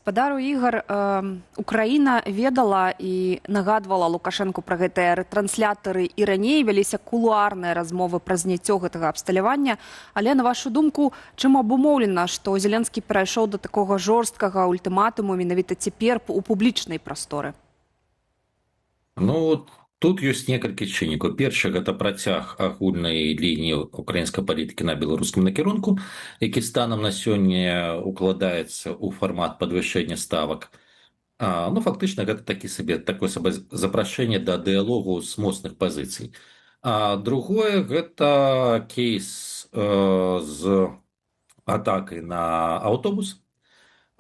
Спадару Ігар, Украіна ведала і нагадвала Лукашэнку пра гэтыя рэтрансляторы і раней вяліся кулуарныя размовы пра зняццё гэтага абсталявання. Але, на вашу думку, чым абумоўлена, што Зеленскі перайшоў да такога жорсткага ультыматуму менавіта цяпер у публічнай прасторы? Ну, тут ёсць некалькі чыннікаў. Першы гэта працяг агульнай лініі украінскай палітыкі на беларускім накірунку, які станам на сёння укладаецца ў фармат падвышэння ставак. Ну, фактычна гэта такое сабе запрашэнне да дыялогу з моцных пазіцый. А другое гэта кейс з атакай на аўтобус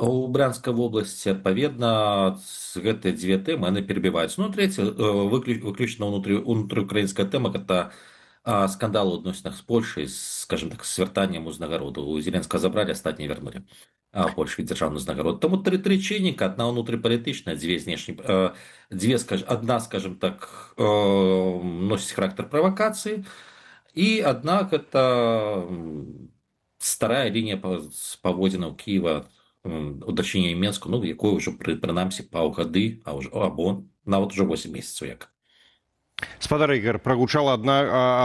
у Брянской области, адпаведна, гэтыя дзве тэмы яны перабіваюцца. Ну, трэця, выключна ўнутрыукраінская тэма, гэта скандал у адносінах з Польшай, скажем так, з свяртаннем узнагароду. У Зеленскага забралі, астатнія вярнулі Польшай дзяржаўны ўзнагарод. Таму тры чынніка, адна ўнутрыпалітычная, адна, скажем так, носіць характар правакацыі, і адна гэта старая лінія паводзінаў Кіева у дачыненні Менску, ну, якой ўжо прынамсі паўгады, або нават ужо 8 месяцаў як. Спадар Ігар, прагучала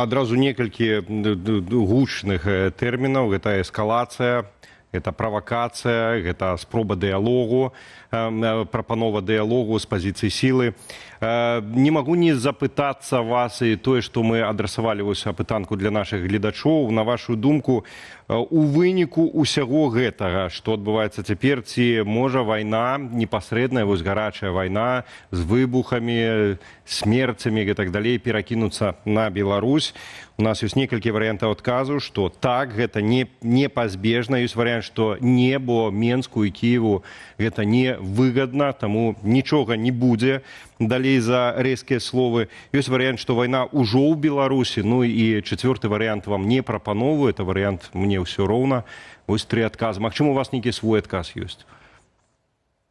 адразу некалькі гучных тэрмінаў. Гэта эскалацыя, гэта правакацыя, гэта спроба дыялогу, прапанова дыялогу з пазіцыі сілы. Не магу не запытацца вас і тое, што мы адрасавалі апытанку для нашых гледачоў. На вашу думку, у выніку ўсяго гэтага, што адбываецца цяпер, ці можа вайна, непасрэдная, гарачая вайна з выбухамі, смерцамі і так далей перакінуцца на Беларусь? У нас ёсць некалькі варыянтаў адказу, што так, гэта непазбежна. Ёсць варыянт, што не, бо Менску і Кіеву гэта не выгадна, таму нічога не будзе далей за рэзкія словы. Ёсць варыянт, што вайна ўжо ў Беларусі. Ну і чацвёрты варыянт вам не прапановую, это варыянт мне ўсё роўна. Вось тры адказы. Магчыма, у вас нейкі свой адказ ёсць?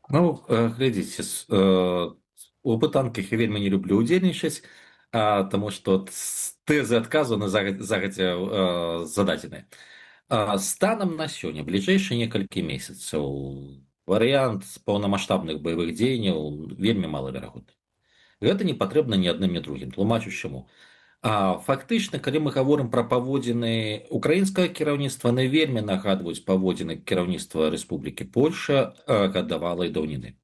Ну, глядзіце, у апытанках я вельмі не люблю удзельнічаць, таму што тэзы адказу на загадзя зададзеныя. Станам на сёння, бліжэйшыя некалькі месяцаў, варыянт паўнамаштабных баявых дзеянняў вельмі малаверагодны. Гэта не патрэбна ні адным, ні другім. Тлумачу чаму. Фактычна, калі мы гаворым пра паводзіны украінскага кіраўніцтва, яны вельмі нагадваюць паводзіны кіраўніцтва Рэспублікі Польша гадавалай даўніны.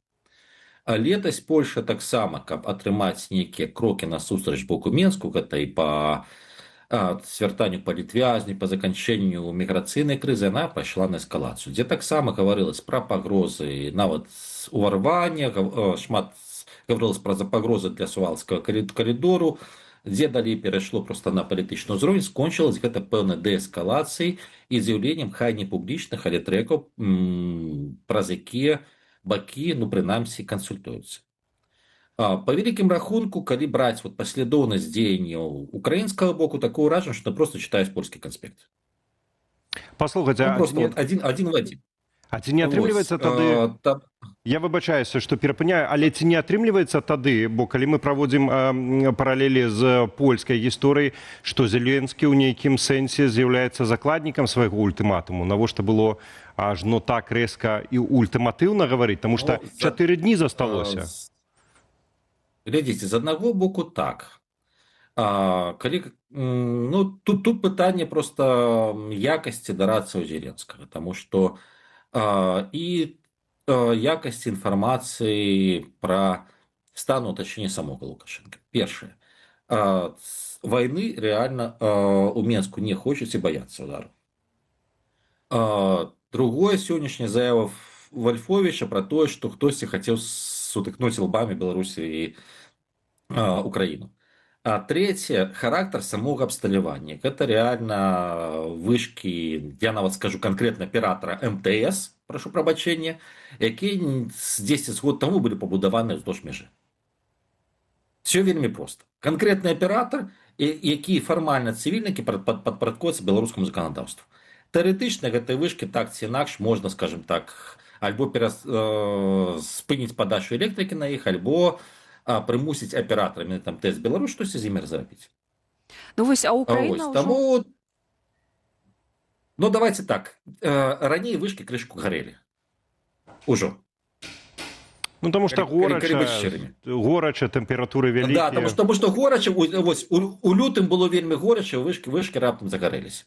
Летась Польша таксама, каб атрымаць нейкія крокі насустрач боку Менску, гэта і па свяртанню палітвязней, па заканчэнню міграцыйнай крызы, яна пайшла на эскалацыю, дзе таксама гаварылася пра пагрозы нават уварвання, шмат гаварылася пра пагрозы для сувалскага карыдору, дзе далей перайшло проста на палітычны ўзровень, скончылась гэта пэўнай дээскалацыяй і з'яўленнем хай не публічных, але трэкаў, праз якія бакі, ну, прынамсі, кансультуюцца. Па вялікім рахунку, калі браць паслядоўнасць дзеянняў украінскага боку, такое ўражанне, што проста чытаюць польскі канспект. Паслухайце, адзін в адзін. А ці не атрымліваецца тады... Я выбачаюся, што перапыняю, але ці не атрымліваецца тады, бо калі мы праводзім паралелі з польскай гісторыяй, што Зеленскі ў нейкім сэнсе з'яўляецца закладнікам свайго ультыматуму, навошта было ажно так рэзка і ультыматыўна гаварыць, таму што 4 дні засталося. Глядзіце, з аднаго боку так. Тут пытанне проста якасці дарадцаў Зеленскага, таму што і якасць інфармацыі пра стан утачнення самога Лукашэнка. Першае. Вайны рэальна ў Менску не хочуць і баяцца ўдару. Другое, сённяшняя заява Вальфовіча пра тое, што хтосьці хацеў сутыкнуць лбамі Беларусі і Украіну. Трэцяе, характар самога абсталявання. Гэта рэальна вышкі, я нават скажу канкрэтна аператара МТС, прашу прабачэння, якія 10 год таму былі пабудаваныя ўздоўж мяжы. Все вельмі проста. Канкрэтны аператар, які фармальна цывільнікі падпарадкуюцца беларускаму заканадаўству. Тэарэтычна гэтай вышкі так ці інакш можна, скажем так, альбо спыніць падачу электрыкі на іх, альбо прымусіць аператарамі там ТЭС Беларусь штосьці з імі зрабіць. Ну вось, а Украіна ўжо... Ну, давайте так. Раней вышкі крышку гарэлі. Ужо. Ну, тому що Калі быць шчырымі. горача, тэмпературы Да, вялікія. тому що горача, у лютым было вельмі горача, вышки раптам загарэліся.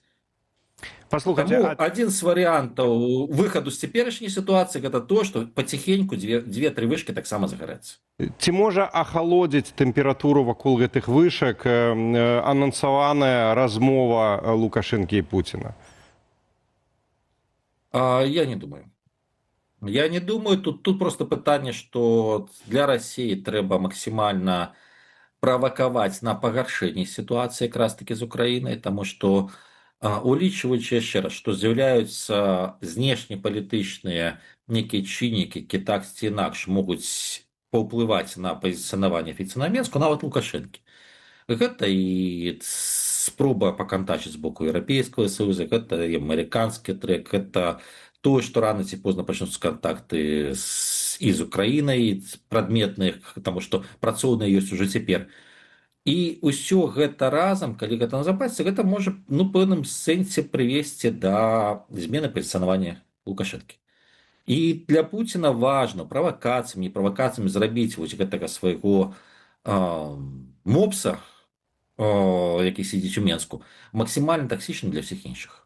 Паслухайце, Тому один з варыянтаў выхаду з цяперашняй сітуацыі гэта то, што паціхеньку дзве-тры вышкі таксама загарэцца. ці можа ахалодзіць тэмпературу вакол гэтых вышак анансаваная размова Лукашэнкі і Пуціна? Я не думаю. Я не думаю, тут просто пытанне, што для Расіі трэба максімальна правакаваць на пагаршэнне сітуацыі якраз такі з Украінай, таму што улічваючы яшчэ раз, што з'яўляюцца знешнепалітычныя нейкія чыннікі, які так ці інакш могуць паўплываць на пазіцыянаванне афіцыйнага Мінску, нават Лукашэнкі. Гэта і спроба пакантачыць з боку Еўрапейскага Саюза, гэта і амерыканскі трэк, гэта тое, што рана ці позна пачнуцца кантакты і з Украінай прадметныя, таму што працоўныя ёсць ужо цяпер. І ўсё гэта разам, калі гэта назапасіцца, гэта можа пэўным сэнсе прывесці да змены пазіцыянавання Лукашэнкі. І для Пуціна важна правакацыямі зрабіць вось гэтага свайго мопса, які сидзіць у Менску, максімальна таксічным для ўсіх іншых.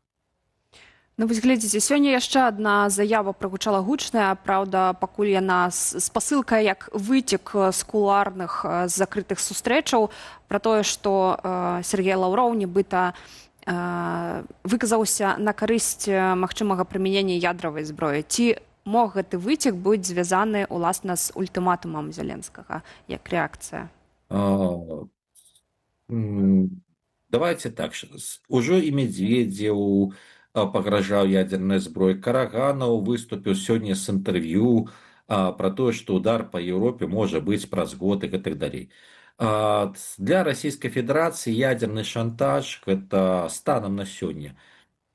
Ну, вось глядзіце, сёння яшчэ адна заява прагучала гучная, праўда, пакуль яна спасылка як выцек з кулуарных з закрытых сустрэчаў пра тое, што Сергей Лаўроў нібыта выказаўся на карысць магчымага прымянення ядравай зброі. Ці мог гэты выцек быць звязаны уласна з ультыматумам Зеленскага як рэакцыя? Давайте так, ужо і Медведзеў пагражаў ядерной зброей, Караганаў выступіў сёння з інтэрв'ю пра тое, што удар па Еўропе можа быць праз год і гэтак далей. Для Расійскай Федэрацыі ядерны шантаж гэта станам на сёння.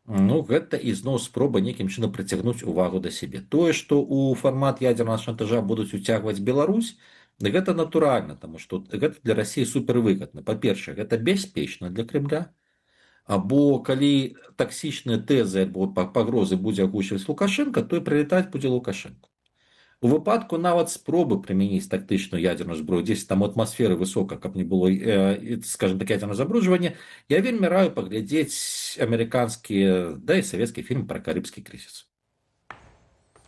Гэта ізноў спроба нейкім чынам прыцягнуць увагу да сябе. Тое, што ў фармат ядернага шантажа будуць уцягваць Беларусь, гэта натуральна, таму што гэта для Расіі супервыгадна. Па-першае, гэта бяспечна для Кремля, або калі таксічныя тэзы або пагрозы будзе агучваць Лукашенко, то і прылетаць будзе Лукашенко. У выпадку нават спробы прымяніць тактычную ядерную зброю, дзесь там атмасферы высока, каб не было, скажем так, ядерного забруджвання, я вельмі раю паглядзець амерыканскі, да і савецкі фільм пра карыбскі крызіс,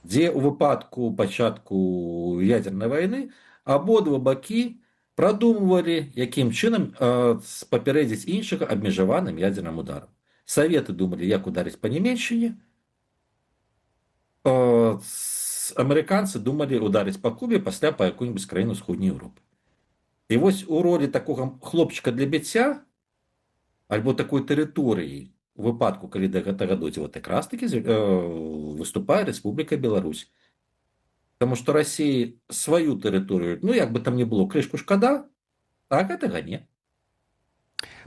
дзе ў выпадку пачатку ядернай вайны абодва бакі прадумвалі, якім чынам папярэдзіць іншага абмежаваным ядерным ударам. Саветы думалі, як ударыць па Нямецчыне, амерыканцы думалі ударыць па Кубе, пасля па якую-нибудь краіну ўсходняй Еўропы. І вось у ролі такога хлопчыка для біцця альбо такой тэрыторыі у выпадку, калі да гэтага дойдзе, вот якраз такі выступае Рэспубліка Беларусь. Таму што Расіі сваю тэрыторыю, як бы там не было, крышку шкада, а гэтага не.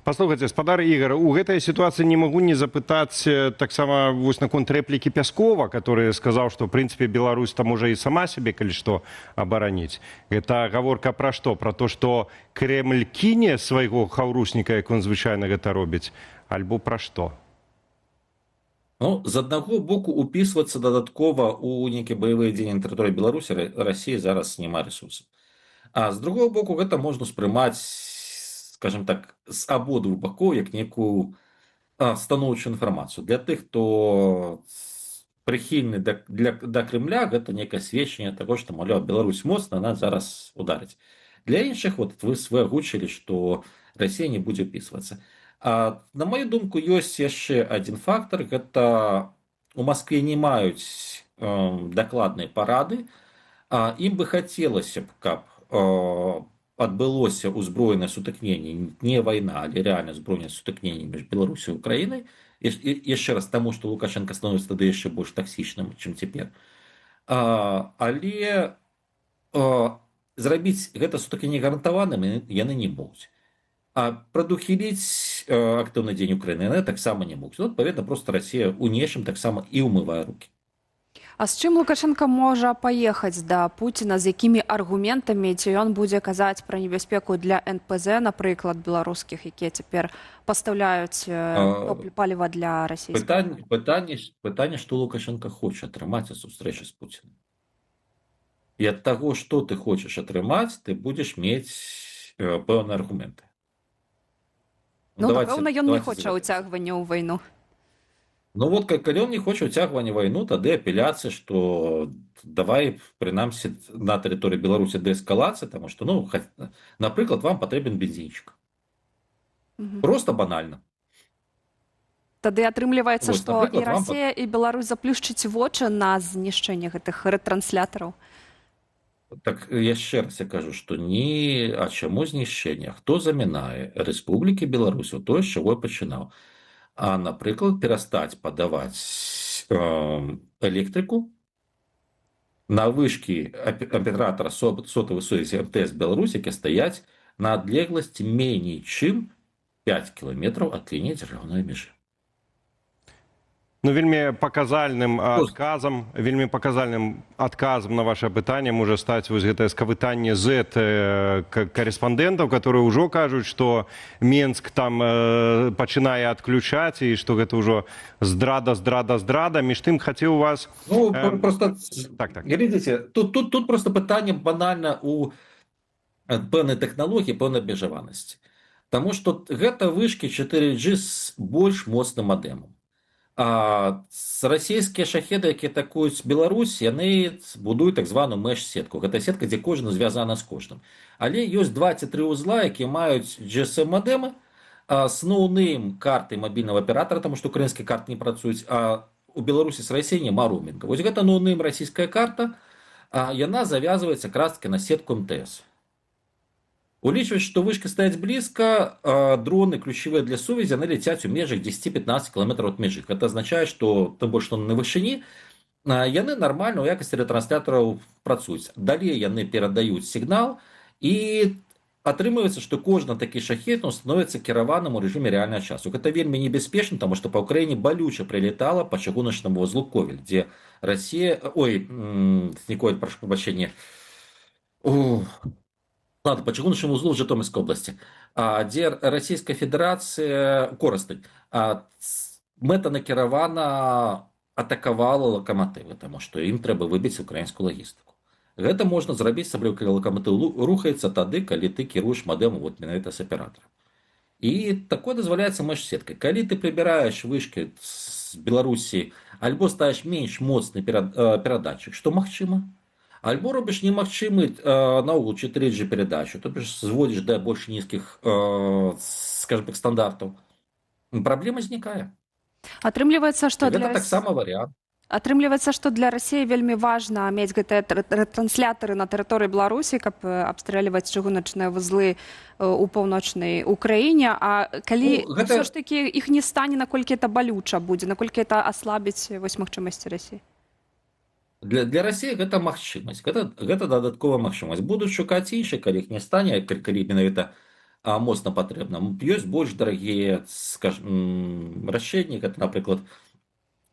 Паслухайце, спадар Ігар, у гэтай сітуацыі не магу не запытаць таксама вось наконт рэплікі Пяскова, который сказаў, што, в прынцыпе, Беларусь там можа і сама сябе, калі што, абараніць. Гэта гаворка пра што? Пра то, што Кремль кіне свайго хаўрусніка, як он звычайна гэта робіць, альбо пра што? З аднаго боку, упісвацца дадаткова ў нейкія баявыя дзеянні на тэрыторыі Беларусі Расіі зараз няма рэсурсаў. А з другого боку, гэта можна спрымаць, скажем так, з абодвух бакоў як некую станоўчую інфармацыю. Для тых, хто прыхільны да Кремля, гэта некае сведчанне таго, што, маўляў, Беларусь моцна, нас зараз ударыць. Для іншых, вы агучылі, што Расія не будзе ўпісвацца. На мою думку, ёсць яшчэ адзін фактар, гэта у Маскве не маюць дакладныя парады, ім бы хацелася б, каб адбылося ўзброенае сутыкненне, не вайна, але рэальна ўзброенае сутыкненне між Беларусю і Украінай, яшчэ раз таму, што Лукашенко становіцца тады яшчэ больш таксічным, чым цяпер. Але зрабіць гэта сутыкненне гарантаваным яны не могуць. А прадухіліць актыўны дзень Украіны яны таксама не могуць. Адпаведна, проста Расія ў нечым таксама і ўмывае рукі. А з чым Лукашенко можа паехаць да Пуціна, з якімі аргументамі, ці ён будзе казаць пра небяспеку для НПЗ, напрыклад, беларускіх, якія цяпер пастаўляюць паліва для расійскіх? Пытанне, што Лукашенко хоча атрымаць ад сустрэчы з Пуцінам. И от того, что ты хочешь атрымаць, ты будешь мець пэўныя аргументы. Ну, Ну, напэўна, ён не давайте хоча загадайся. ўцягвання ў вайну. Ну вот, калі ён не хоча ўцягвання вайну, тады апеляцыя, што давай, прынамсі, на тэрыторыі Беларусі дээскалацыя, таму што, ну, напрыклад, вам патрэбен бензінчык. Мгм. Просто банальна. Тады атрымліваецца, Вось, што і напрыклад, вам Расія, і Беларусь заплюшчыць вочы на знішчэнне гэтых рэтранслятораў. Так яшчэ раз я кажу, што ні, а чаму знішчэнне? Хто замінае Рэспублікі Беларусь у тое, з чаго я пачынаў? А, напрыклад, перастаць падаваць электрыку на вышкі аператара сотавай сувязі МТС Беларусь, якія стаяць на адлегласці меней, чым 5 кіламетраў ад лініі дзяржаўнай мяжы. Ну, вельмі паказальным адказам на ваше пытанне можа стаць вось гэтае скавытанне карэспандэнтаў, которые ўжо кажуць, што Менск там пачынае адключаць і што гэта ўжо здрада. Між тым хацеў вас... Ну, просто, Так. глядзіце, тут просто пытанне банальна у пэўнай тэхналогіі, пэўнай абмежаванасці. Таму што гэта вышкі 4G з больш моцным мадэмам. А расійскія шахеды, якія атакуюць Беларусь, яны будуюць так званую меш-сетку. Гэта сетка, дзе кожны звязана з кожным. Але ёсць 2 ці 3 узла, якія маюць GSM-мадэмы, асноўным карты мабільнага аператара, таму што украінскія карты не працуюць, а у Беларусі з Расіяй няма роумінга. Вось гэта ноўнейм расійская карта, яна завязваецца якраз на сетку МТС. Улічваць, што вышкі стаяць блізка, дроны ключавыя для сувязі, яны ляцяць у межах 10-15 кіламетраў ад мяжы. Гэта азначае, што тым больш, што на вышыні, яны нармальна ў якасці рэтранслятораў працуюць. Далей яны перадаюць сігнал, і атрымліваецца, што кожны такі шахед становіцца кіраваным у рэжыме рэальнага часу. Гэта вельмі небяспечна, таму што па ўкраіне балюча прылетала па чыгуначнаму вузлу Ковель, дзе Расія... прошу прабачэння. Ладно, по чыгуначнаму узлу в Житомирской области, дзе Расійская Федэрацыя, Корастань, мэтанакіравана атакавала лакаматывы, таму што ім трэба выбіць украінскую лагістыку. Гэта можна зрабіць, асабліва калі лакаматыў рухаецца тады, калі ты кіруеш мадэму менавіта з аператарам. І такое дазваляецца меш-сеткай. Калі ты прыбіраеш вышкі з Беларусі, альбо ставіш менш моцны перадатчык, што магчыма? Альбо робіш немагчымы наогул 4G перадачу, то бишь зводишь до больш нізкіх, скажем так, стандартаў. Праблема знікае. Атрымліваецца, што Гэта таксама варыянт. Атрымліваецца, што для Расіі вельмі важна мець гэтыя рэтрансляторы на тэрыторыі Беларусі, каб абстрэльваць чыгуначныя вузлы ў паўночнай Украіне. А калі ўсё ж такі іх не стане, наколькі это балюча будзе, наколькі это аслабіць вось магчымасці Расіі? Для Расіі гэта магчымасць, гэта дадатковая магчымасць. Будуць шукаць іншыя, калі іх не стане, калі менавіта моцна патрэбна. Ёсць больш дарагія, скажем, рашэнні, гэта, напрыклад,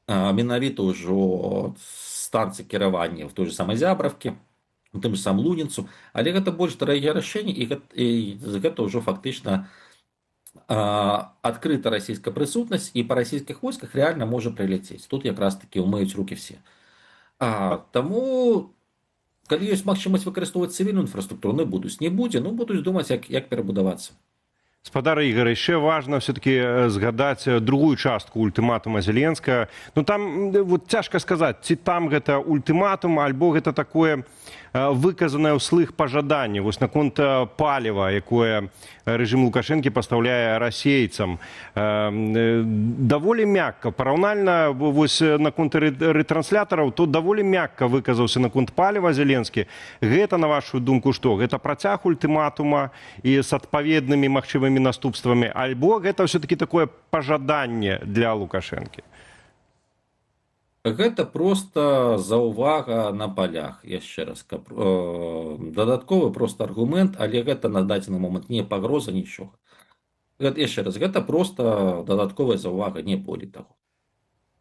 менавіта ўжо станцыі кіравання в той же самай Зябравкі, у тым же самым Лунінцу, але гэта больш дарагія рашэнні, і гэта ўжо фактычна адкрыта расійская прысутнасць, і па расійскіх войсках рэальна можа прыляцець. Тут якраз такі ўмыюць рукі все. Таму, калі ёсць магчымасць выкарыстоўваць цывільную інфраструктуру, не будуць думаць, як перабудавацца. Спадар Ігор, яшчэ важна все-таки згадаць другую частку ультыматума Зеленскага. Ну там вот цяжка сказаць, ці там гэта ультыматум, альбо гэта такое выказанае ўслых пажаданне вось наконт паліва, якое рэжым Лукашэнкі пастаўляе расейцам. Даволі мякка, параўнальна вось наконт рэтранслятораў, то даволі мякка выказаўся наконт паліва Зеленскі. Гэта, на вашу думку, што? Гэта працяг ультыматума і з адпаведнымі магчымымі наступствамі, альбо гэта все-таки такое пажаданне для Лукашэнкі? Гэта просто заўвага на палях, яшчэ раз. Дадатковы просто аргумент, але гэта на дадзены момант не пагроза, нічога. Яшчэ раз, гэта просто дадатковая заўвага, не болей таго.